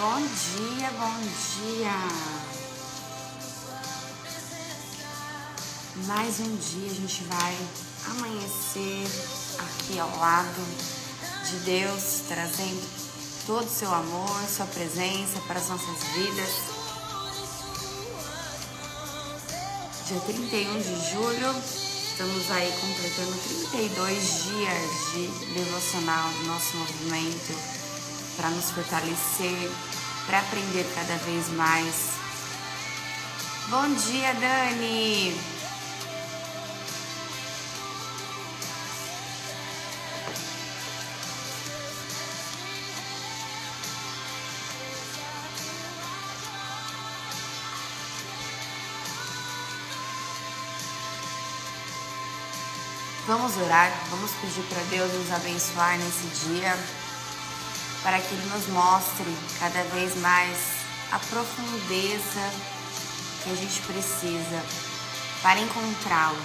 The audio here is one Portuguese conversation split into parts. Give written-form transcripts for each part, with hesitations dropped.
Bom dia, bom dia! Mais um dia a gente vai amanhecer aqui ao lado de Deus, trazendo todo o seu amor, sua presença para as nossas vidas. Dia 31 de julho, estamos aí completando 32 dias de devocional do nosso movimento para nos fortalecer, para aprender cada vez mais. Bom dia, Dani! Vamos orar, vamos pedir para Deus nos abençoar nesse dia, para que Ele nos mostre cada vez mais a profundeza que a gente precisa para encontrá-lo.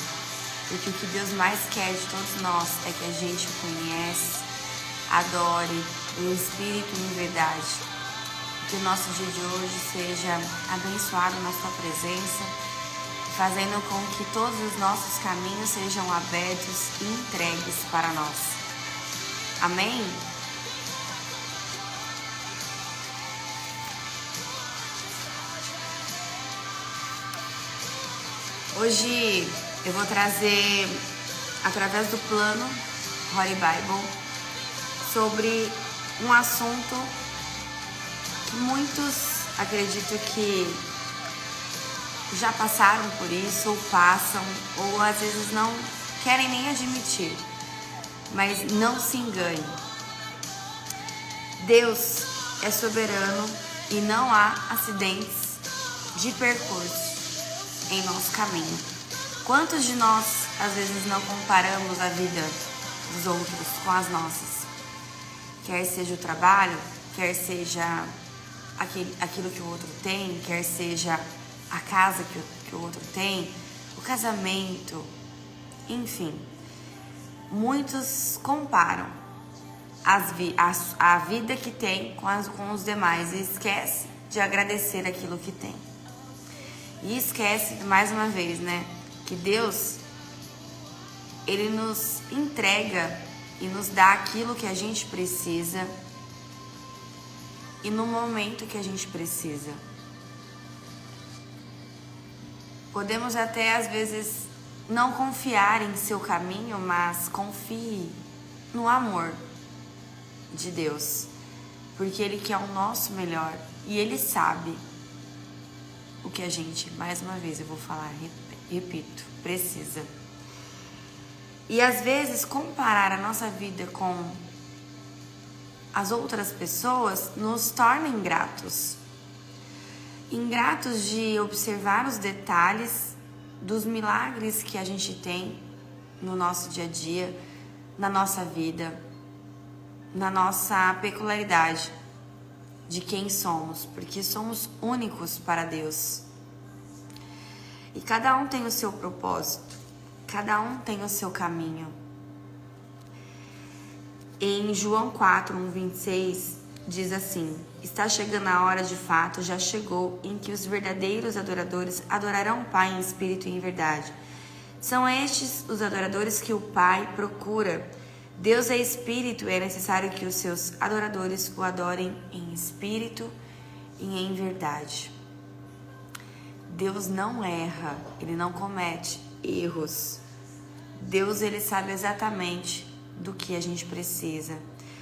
Porque o que Deus mais quer de todos nós é que a gente o conhece, adore o Espírito em verdade. Que o nosso dia de hoje seja abençoado na sua presença, fazendo com que todos os nossos caminhos sejam abertos e entregues para nós. Amém? Hoje eu vou trazer, através do plano Holy Bible, sobre um assunto que muitos acredito que já passaram por isso, ou passam, ou às vezes não querem nem admitir. Mas não se engane. Deus é soberano e não há acidentes de percurso em nosso caminho. Quantos de nós às vezes não comparamos a vida dos outros com as nossas? Quer seja o trabalho, quer seja aquilo que o outro tem, quer seja a casa que o outro tem, o casamento, enfim. Muitos comparam a vida que tem com os demais e esquece de agradecer aquilo que tem. E esquece, mais uma vez, que Deus, Ele nos entrega e nos dá aquilo que a gente precisa e no momento que a gente precisa. Podemos até, às vezes, não confiar em seu caminho, mas confie no amor de Deus, porque Ele quer o nosso melhor e Ele sabe o que a gente, mais uma vez eu vou falar, repito, precisa. E às vezes comparar a nossa vida com as outras pessoas nos torna ingratos. Ingratos de observar os detalhes dos milagres que a gente tem no nosso dia a dia, na nossa vida, na nossa peculiaridade de quem somos, porque somos únicos para Deus. E cada um tem o seu propósito, cada um tem o seu caminho. Em João 4:26 diz assim: está chegando a hora, de fato, já chegou, em que os verdadeiros adoradores adorarão o Pai em espírito e em verdade. São estes os adoradores que o Pai procura. Deus é espírito e é necessário que os seus adoradores o adorem em espírito e em verdade. Deus não erra, Ele não comete erros. Deus, Ele sabe exatamente do que a gente precisa.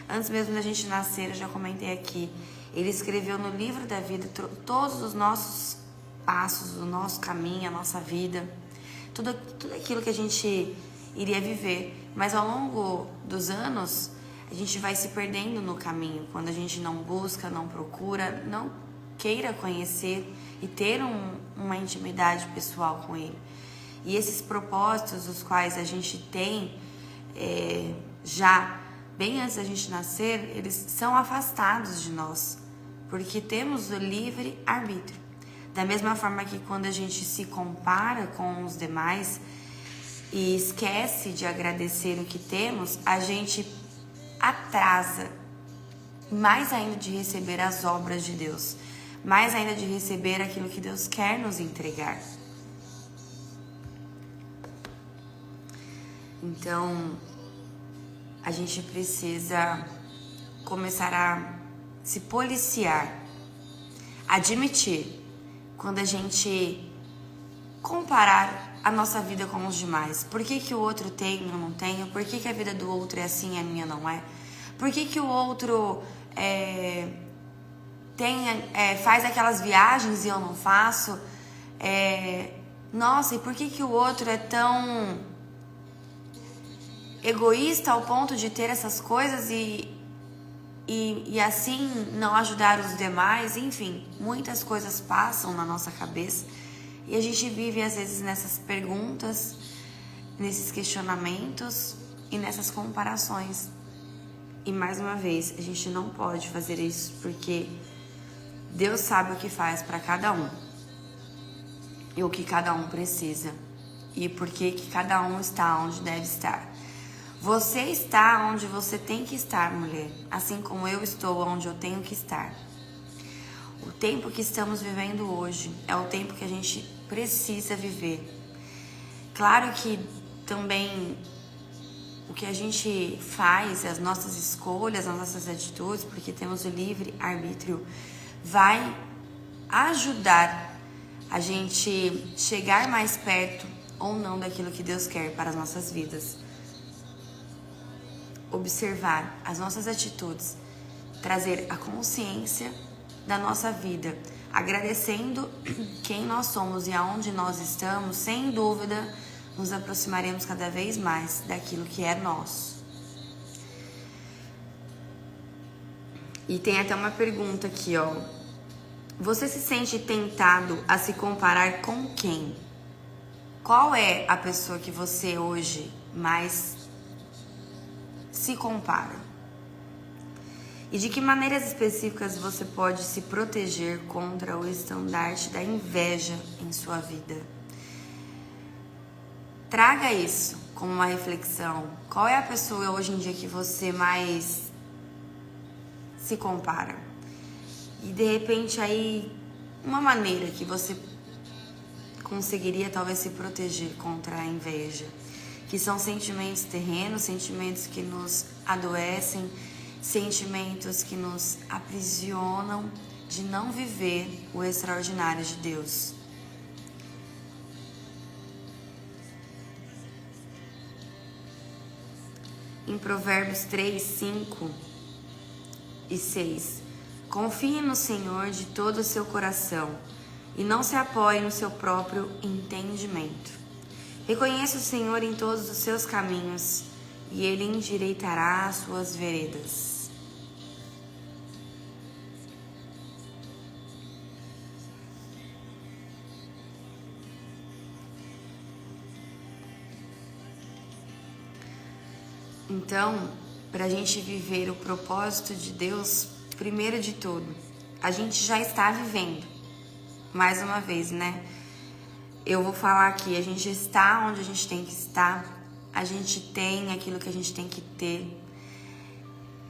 Antes mesmo da gente nascer, eu já comentei aqui, Ele escreveu no livro da vida todos os nossos passos, o nosso caminho, a nossa vida, tudo aquilo que a gente iria viver. Mas ao longo dos anos, a gente vai se perdendo no caminho, quando a gente não busca, não procura, não queira conhecer e ter uma intimidade pessoal com Ele. E esses propósitos, os quais a gente tem já bem antes da gente nascer, eles são afastados de nós, porque temos o livre arbítrio. Da mesma forma que quando a gente se compara com os demais e esquece de agradecer o que temos, a gente atrasa mais ainda de receber as obras de Deus, mais ainda de receber aquilo que Deus quer nos entregar. Então, a gente precisa começar a se policiar, admitir quando a gente comparar a nossa vida com os demais. Por que o outro tem e eu não tenho? Por que a vida do outro é assim e a minha não é? Por que o outro faz aquelas viagens e eu não faço? Nossa, e por que o outro é tão egoísta ao ponto de ter essas coisas e assim não ajudar os demais? Enfim, muitas coisas passam na nossa cabeça e a gente vive às vezes nessas perguntas, nesses questionamentos e nessas comparações. E mais uma vez, a gente não pode fazer isso porque Deus sabe o que faz para cada um e o que cada um precisa e por que cada um está onde deve estar. Você está onde você tem que estar, mulher, assim como eu estou onde eu tenho que estar. O tempo que estamos vivendo hoje é o tempo que a gente precisa viver. Claro que também o que a gente faz, as nossas escolhas, as nossas atitudes, porque temos o livre arbítrio, vai ajudar a gente chegar mais perto ou não daquilo que Deus quer para as nossas vidas. Observar as nossas atitudes, trazer a consciência da nossa vida, agradecendo quem nós somos e aonde nós estamos, sem dúvida, nos aproximaremos cada vez mais daquilo que é nosso. E tem até uma pergunta aqui, ó. Você se sente tentado a se comparar com quem? Qual é a pessoa que você hoje mais se compara? E de que maneiras específicas você pode se proteger contra o estandarte da inveja em sua vida? Traga isso como uma reflexão. Qual é a pessoa hoje em dia que você mais se compara? E de repente aí, uma maneira que você conseguiria talvez se proteger contra a inveja, que são sentimentos terrenos, sentimentos que nos adoecem, sentimentos que nos aprisionam de não viver o extraordinário de Deus. Em Provérbios 3, 5 e 6, confie no Senhor de todo o seu coração e não se apoie no seu próprio entendimento. Reconheça o Senhor em todos os seus caminhos e Ele endireitará as suas veredas. Então, para a gente viver o propósito de Deus, primeiro de tudo, a gente já está vivendo. Mais uma vez, né? Eu vou falar aqui, a gente está onde a gente tem que estar, a gente tem aquilo que a gente tem que ter.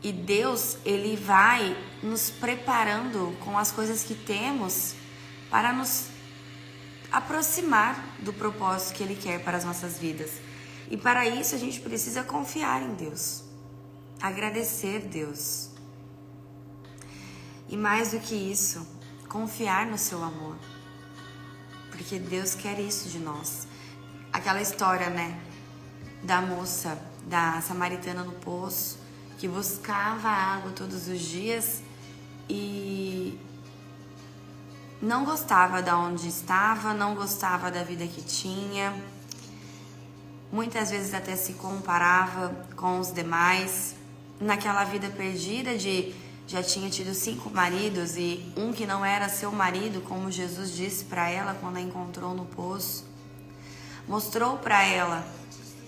E Deus, Ele vai nos preparando com as coisas que temos para nos aproximar do propósito que Ele quer para as nossas vidas. E para isso a gente precisa confiar em Deus, agradecer Deus. E mais do que isso, confiar no seu amor. Porque Deus quer isso de nós. Aquela história, né, da moça, da samaritana no poço, que buscava água todos os dias e não gostava de onde estava, não gostava da vida que tinha. Muitas vezes até se comparava com os demais. Naquela vida perdida de já tinha tido 5 maridos e um que não era seu marido, como Jesus disse para ela quando a encontrou no poço. Mostrou para ela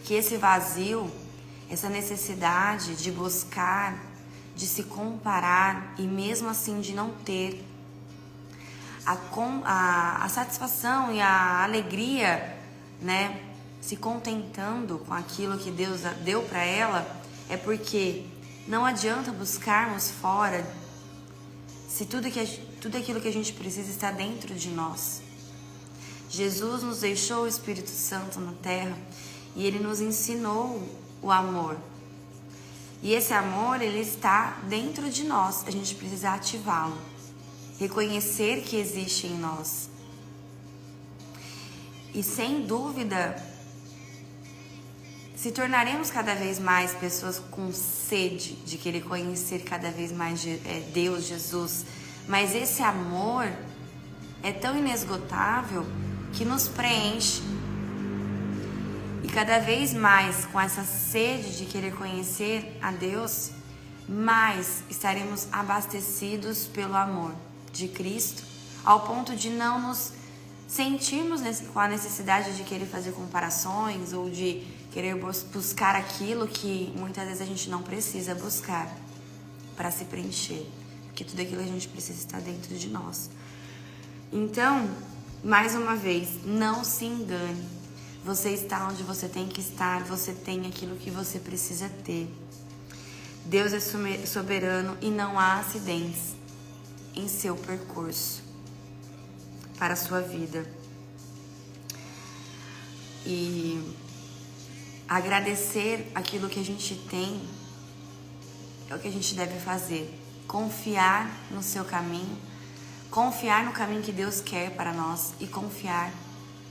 que esse vazio, essa necessidade de buscar, de se comparar e mesmo assim de não ter a satisfação e a alegria, né, se contentando com aquilo que Deus deu para ela, é porque Não adianta buscarmos fora se tudo aquilo que a gente precisa está dentro de nós. Jesus nos deixou o Espírito Santo na terra e Ele nos ensinou o amor. E esse amor, ele está dentro de nós. A gente precisa ativá-lo. Reconhecer que existe em nós. E sem dúvida, se tornaremos cada vez mais pessoas com sede de querer conhecer cada vez mais Deus, Jesus. Mas esse amor é tão inesgotável que nos preenche. E cada vez mais, com essa sede de querer conhecer a Deus, mais estaremos abastecidos pelo amor de Cristo, ao ponto de não nos sentirmos com a necessidade de querer fazer comparações ou de querer buscar aquilo que muitas vezes a gente não precisa buscar para se preencher, porque tudo aquilo que a gente precisa está dentro de nós. Então, mais uma vez, não se engane. Você está onde você tem que estar, você tem aquilo que você precisa ter. Deus é soberano e não há acidentes em seu percurso para a sua vida. E agradecer aquilo que a gente tem é o que a gente deve fazer. Confiar no seu caminho, confiar no caminho que Deus quer para nós e confiar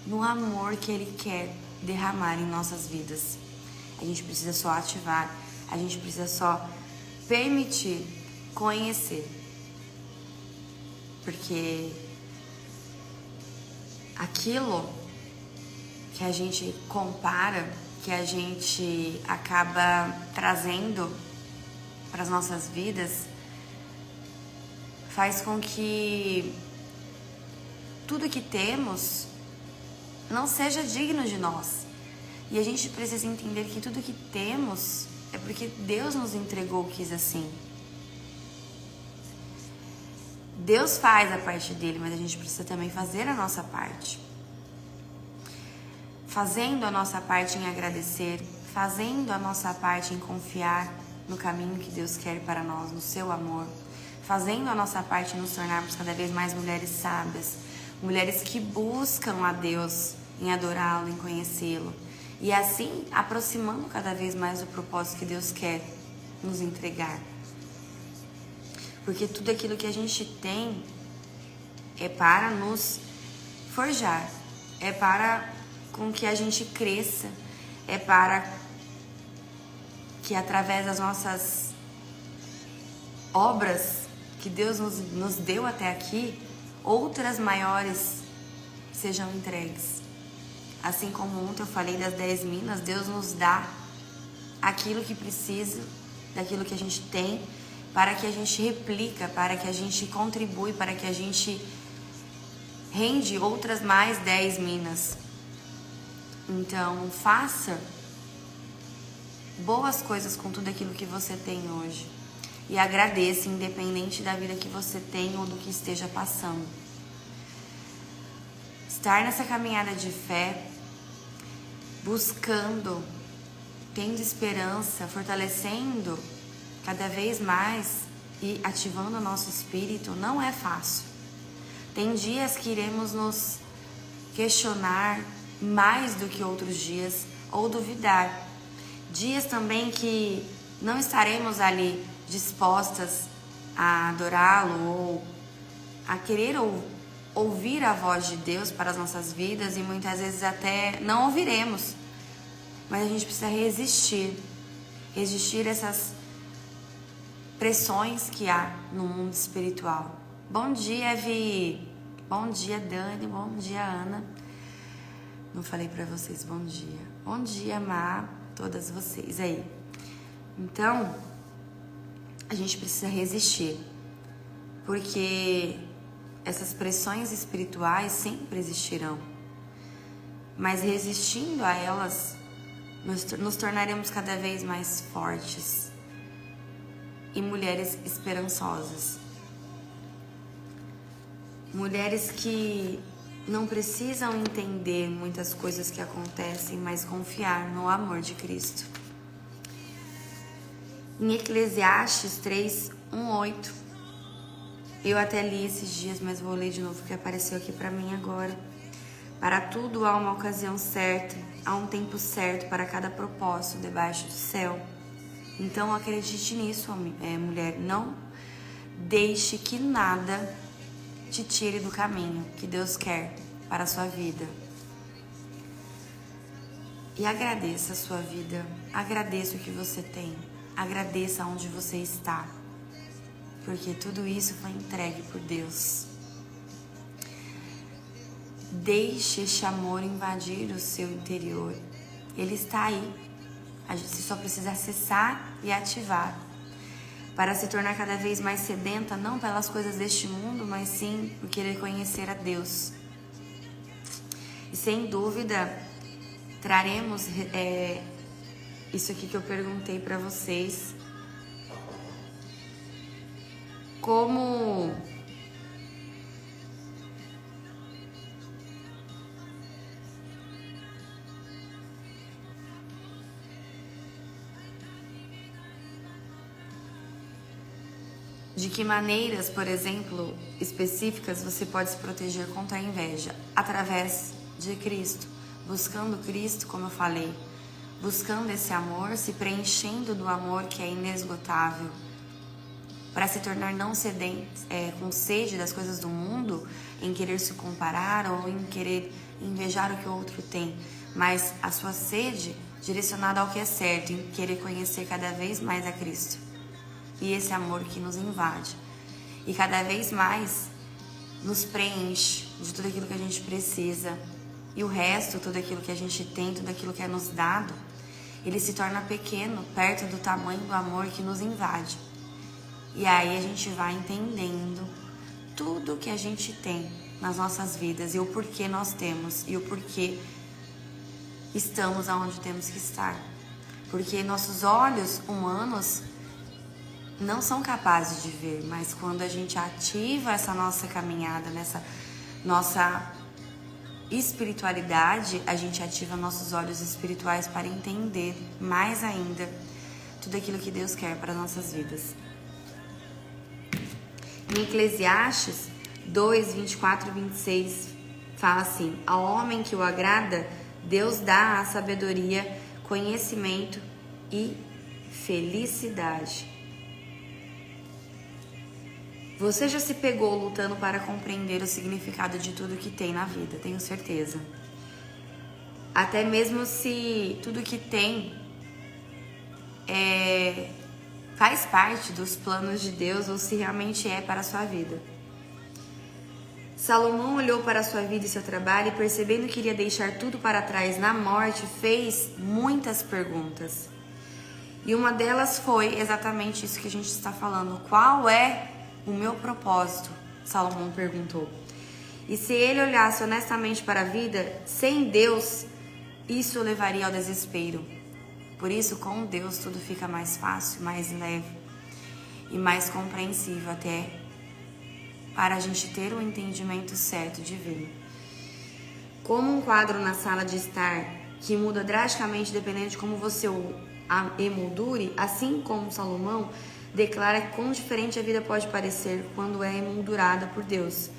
no amor que Ele quer derramar em nossas vidas. A gente precisa só ativar, a gente precisa só permitir conhecer. Porque aquilo que a gente compara, que a gente acaba trazendo para as nossas vidas, faz com que tudo que temos não seja digno de nós. E a gente precisa entender que tudo que temos é porque Deus nos entregou o que quis assim. Deus faz a parte dele, mas a gente precisa também fazer a nossa parte. Fazendo a nossa parte em agradecer, fazendo a nossa parte em confiar no caminho que Deus quer para nós, no seu amor, fazendo a nossa parte em nos tornarmos cada vez mais mulheres sábias, mulheres que buscam a Deus em adorá-lo, em conhecê-lo. E assim, aproximando cada vez mais do propósito que Deus quer nos entregar. Porque tudo aquilo que a gente tem é para nos forjar. É para com que a gente cresça. É para que através das nossas obras que Deus nos deu até aqui, outras maiores sejam entregues. Assim como ontem eu falei das 10 minas, Deus nos dá aquilo que precisa, daquilo que a gente tem, para que a gente replica, para que a gente contribui, para que a gente rende outras mais 10 minas. Então, faça boas coisas com tudo aquilo que você tem hoje. E agradeça, independente da vida que você tem ou do que esteja passando. Estar nessa caminhada de fé, buscando, tendo esperança, fortalecendo cada vez mais e ativando o nosso espírito, não é fácil. Tem dias que iremos nos questionar mais do que outros dias ou duvidar. Dias também que não estaremos ali dispostas a adorá-lo ou a querer ouvir a voz de Deus para as nossas vidas, e muitas vezes até não ouviremos, mas a gente precisa resistir essas pressões que há no mundo espiritual. Bom dia, Vi. Bom dia, Dani. Bom dia, Ana. Não falei para vocês bom dia. Bom dia, Má, todas vocês aí. Então, a gente precisa resistir, porque essas pressões espirituais sempre existirão, mas resistindo a elas, nos tornaremos cada vez mais fortes e mulheres esperançosas. Mulheres que não precisam entender muitas coisas que acontecem, mas confiar no amor de Cristo. Em Eclesiastes 3, 1, 8. Eu até li esses dias, mas vou ler de novo porque apareceu aqui para mim agora. Para tudo há uma ocasião certa, há um tempo certo para cada propósito debaixo do céu. Então acredite nisso, mulher. Não deixe que nada te tire do caminho que Deus quer para a sua vida. E agradeça a sua vida, agradeça o que você tem, agradeça onde você está, porque tudo isso foi entregue por Deus. Deixe este amor invadir o seu interior. Ele está aí. A gente só precisa acessar e ativar para se tornar cada vez mais sedenta, não pelas coisas deste mundo, mas sim por querer conhecer a Deus. E sem dúvida, traremos isso aqui que eu perguntei para vocês. Como de que maneiras, por exemplo, específicas você pode se proteger contra a inveja? Através de Cristo, buscando Cristo, como eu falei, buscando esse amor, se preenchendo do amor que é inesgotável, para se tornar não sedente, com sede das coisas do mundo, em querer se comparar ou em querer invejar o que o outro tem, mas a sua sede direcionada ao que é certo, em querer conhecer cada vez mais a Cristo. E esse amor que nos invade e cada vez mais nos preenche de tudo aquilo que a gente precisa, e o resto, tudo aquilo que a gente tem, tudo aquilo que é nos dado, ele se torna pequeno perto do tamanho do amor que nos invade. E aí a gente vai entendendo tudo que a gente tem nas nossas vidas e o porquê nós temos e o porquê estamos aonde temos que estar. Porque nossos olhos humanos não são capazes de ver, mas quando a gente ativa essa nossa caminhada, nessa nossa espiritualidade, a gente ativa nossos olhos espirituais para entender mais ainda tudo aquilo que Deus quer para as nossas vidas. Em Eclesiastes 2, 24 e 26, fala assim: ao homem que o agrada, Deus dá a sabedoria, conhecimento e felicidade. Você já se pegou lutando para compreender o significado de tudo que tem na vida, tenho certeza. Até mesmo se tudo que tem faz parte dos planos de Deus ou se realmente é para a sua vida. Salomão olhou para a sua vida e seu trabalho e, percebendo que iria deixar tudo para trás na morte, fez muitas perguntas. E uma delas foi exatamente isso que a gente está falando. Qual é o meu propósito? Salomão perguntou. E se ele olhasse honestamente para a vida, sem Deus, isso o levaria ao desespero. Por isso, com Deus, tudo fica mais fácil, mais leve e mais compreensível, até para a gente ter o entendimento certo de ver. Como um quadro na sala de estar que muda drasticamente dependendo de como você o emoldure, assim como Salomão declara quão diferente a vida pode parecer quando é emoldurada por Deus.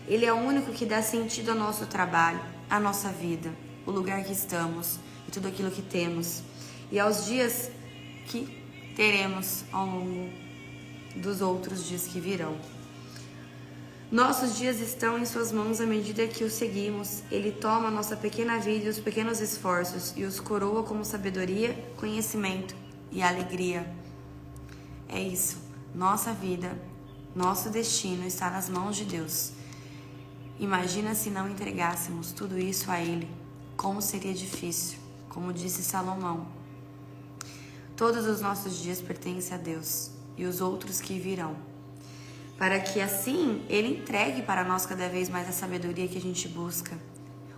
Ele é o único que dá sentido ao nosso trabalho, à nossa vida, o lugar que estamos e tudo aquilo que temos, e aos dias que teremos ao longo dos outros dias que virão. Nossos dias estão em suas mãos à medida que o seguimos. Ele toma a nossa pequena vida e os pequenos esforços e os coroa como sabedoria, conhecimento e alegria. É isso. Nossa vida, nosso destino está nas mãos de Deus. Imagina se não entregássemos tudo isso a Ele. Como seria difícil, como disse Salomão. Todos os nossos dias pertencem a Deus e os outros que virão, para que assim Ele entregue para nós cada vez mais a sabedoria que a gente busca,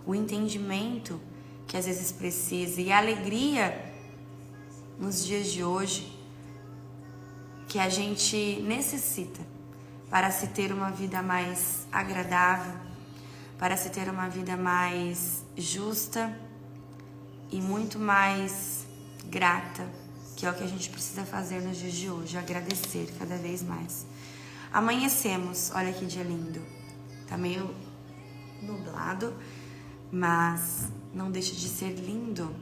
o entendimento que às vezes precisa e a alegria nos dias de hoje que a gente necessita para se ter uma vida mais agradável, para se ter uma vida mais justa e muito mais grata que é o que a gente precisa fazer nos dias de hoje, agradecer cada vez mais. Amanhecemos, olha que dia lindo. Tá meio nublado, mas não deixa de ser lindo.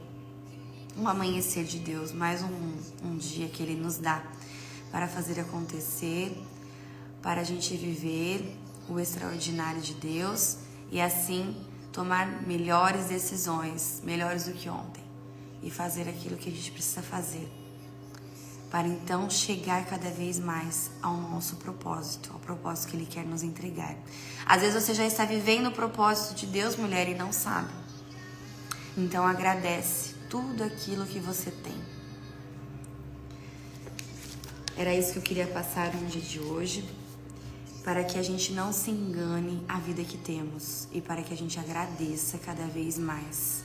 Um amanhecer de Deus, mais um dia que Ele nos dá para fazer acontecer, para a gente viver o extraordinário de Deus e assim tomar melhores decisões, melhores do que ontem, e fazer aquilo que a gente precisa fazer, para então chegar cada vez mais ao nosso propósito, ao propósito que Ele quer nos entregar. Às vezes você já está vivendo o propósito de Deus, mulher, e não sabe. Então agradece tudo aquilo que você tem. Era isso que eu queria passar no dia de hoje, para que a gente não se engane a vida que temos e para que a gente agradeça cada vez mais.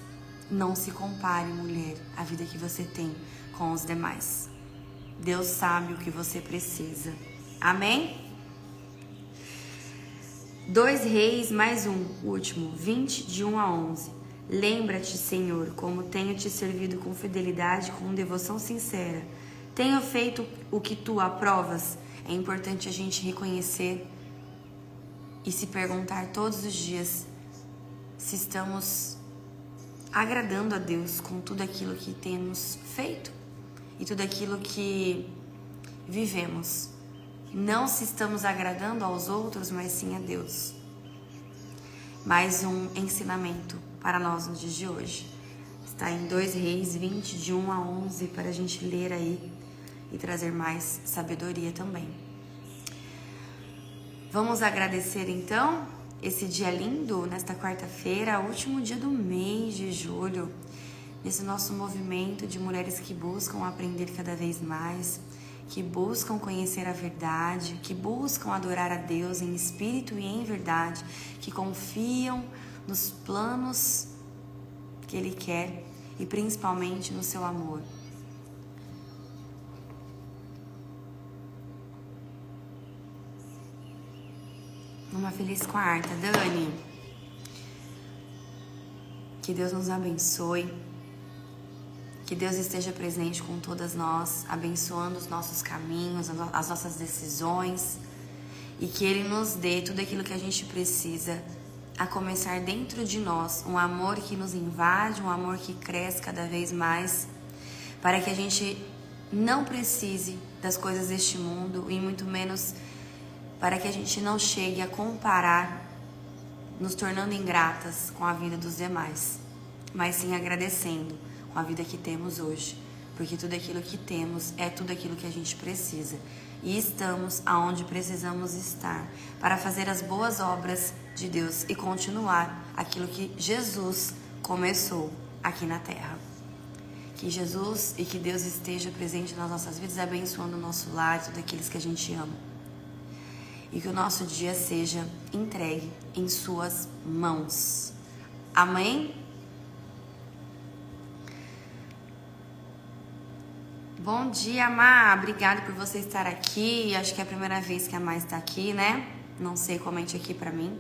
Não se compare, mulher, a vida que você tem com os demais. Deus sabe o que você precisa. Amém? 2 Reis mais um, último, 20, de 1 a 11. Lembra-te, Senhor, como tenho te servido com fidelidade, com devoção sincera. Tenho feito o que tu aprovas. É importante a gente reconhecer e se perguntar todos os dias se estamos agradando a Deus com tudo aquilo que temos feito e tudo aquilo que vivemos. Não se estamos agradando aos outros, mas sim a Deus. Mais um ensinamento para nós nos dias de hoje. Está em 2 Reis 20, de 1 a 11, para a gente ler aí e trazer mais sabedoria também. Vamos agradecer então esse dia lindo, nesta quarta-feira, último dia do mês de julho, nesse nosso movimento de mulheres que buscam aprender cada vez mais, que buscam conhecer a verdade, que buscam adorar a Deus em espírito e em verdade, que confiam nos planos que Ele quer e principalmente no seu amor. Uma feliz quarta, Dani. Que Deus nos abençoe. Que Deus esteja presente com todas nós, abençoando os nossos caminhos, as nossas decisões. E que Ele nos dê tudo aquilo que a gente precisa, a começar dentro de nós. Um amor que nos invade, um amor que cresce cada vez mais. Para que a gente não precise das coisas deste mundo e muito menos para que a gente não chegue a comparar, nos tornando ingratas com a vida dos demais, mas sim agradecendo com a vida que temos hoje, porque tudo aquilo que temos é tudo aquilo que a gente precisa e estamos aonde precisamos estar para fazer as boas obras de Deus e continuar aquilo que Jesus começou aqui na terra. Que Jesus e que Deus esteja presente nas nossas vidas, abençoando o nosso lar e todos aqueles que a gente ama. E que o nosso dia seja entregue em suas mãos. Amém? Bom dia, Má. Obrigada por você estar aqui. Acho que é a primeira vez que a Má está aqui, né? Não sei, comente aqui pra mim.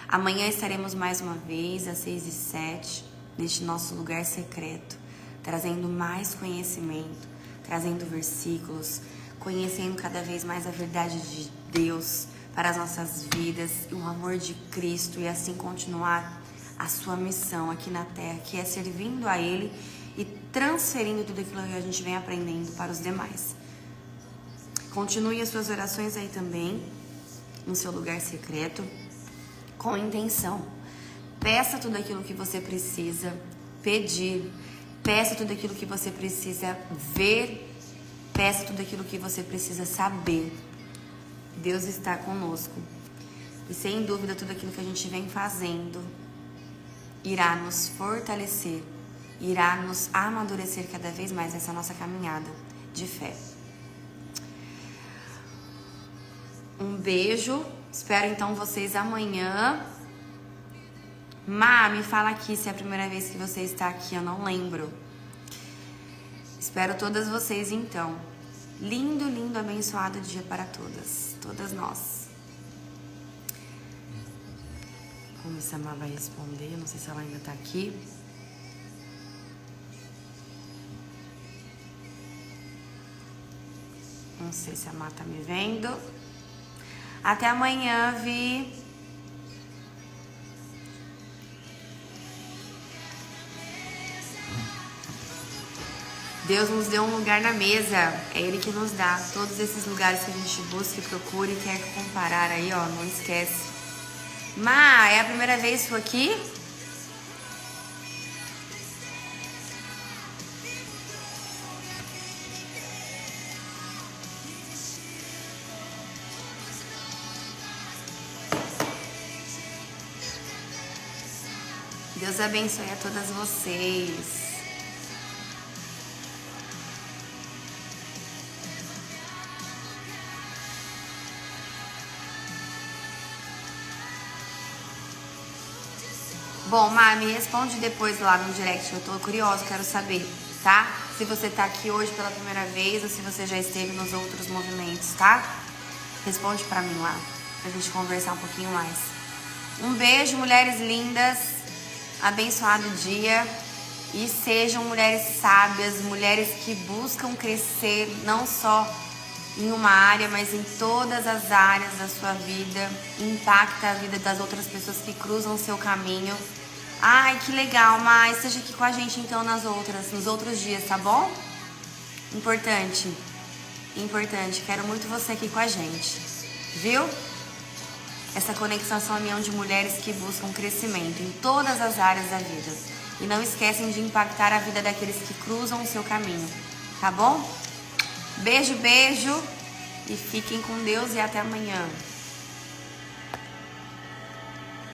Amanhã estaremos mais uma vez, às 6 e 7, neste nosso lugar secreto, trazendo mais conhecimento, trazendo versículos, conhecendo cada vez mais a verdade de Deus para as nossas vidas, o amor de Cristo e assim continuar a sua missão aqui na terra, que é servindo a Ele e transferindo tudo aquilo que a gente vem aprendendo para os demais. Continue as suas orações aí também, no seu lugar secreto, com intenção. Peça tudo aquilo que você precisa pedir, peça tudo aquilo que você precisa ver, peça tudo aquilo que você precisa saber. Deus está conosco. E sem dúvida tudo aquilo que a gente vem fazendo irá nos fortalecer, irá nos amadurecer cada vez mais nessa nossa caminhada de fé. Um beijo. Espero então vocês amanhã. Má, me fala aqui se é a primeira vez que você está aqui, eu não lembro. Espero todas vocês então. Lindo, lindo, abençoado dia para todas nós. Vamos ver se a Má vai responder, não sei se ela ainda está aqui. Não sei se a Má tá me vendo. Até amanhã, Vi. Deus nos deu um lugar na mesa. É Ele que nos dá. Todos esses lugares que a gente busca e procura e quer comparar aí, ó. Não esquece. Má, é a primeira vez que estou aqui? Deus abençoe a todas vocês. Bom, Má, me responde depois lá no direct, eu tô curiosa, quero saber, tá? Se você tá aqui hoje pela primeira vez ou se você já esteve nos outros movimentos, tá? Responde pra mim lá, pra gente conversar um pouquinho mais. Um beijo, mulheres lindas, abençoado dia. E sejam mulheres sábias, mulheres que buscam crescer não só em uma área, mas em todas as áreas da sua vida, impacta a vida das outras pessoas que cruzam o seu caminho. Ai, que legal, mas esteja aqui com a gente então nos outros dias, tá bom? Importante, quero muito você aqui com a gente, viu? Essa conexão, essa união de mulheres que buscam crescimento em todas as áreas da vida. E não esquecem de impactar a vida daqueles que cruzam o seu caminho, tá bom? Beijo, beijo e fiquem com Deus e até amanhã.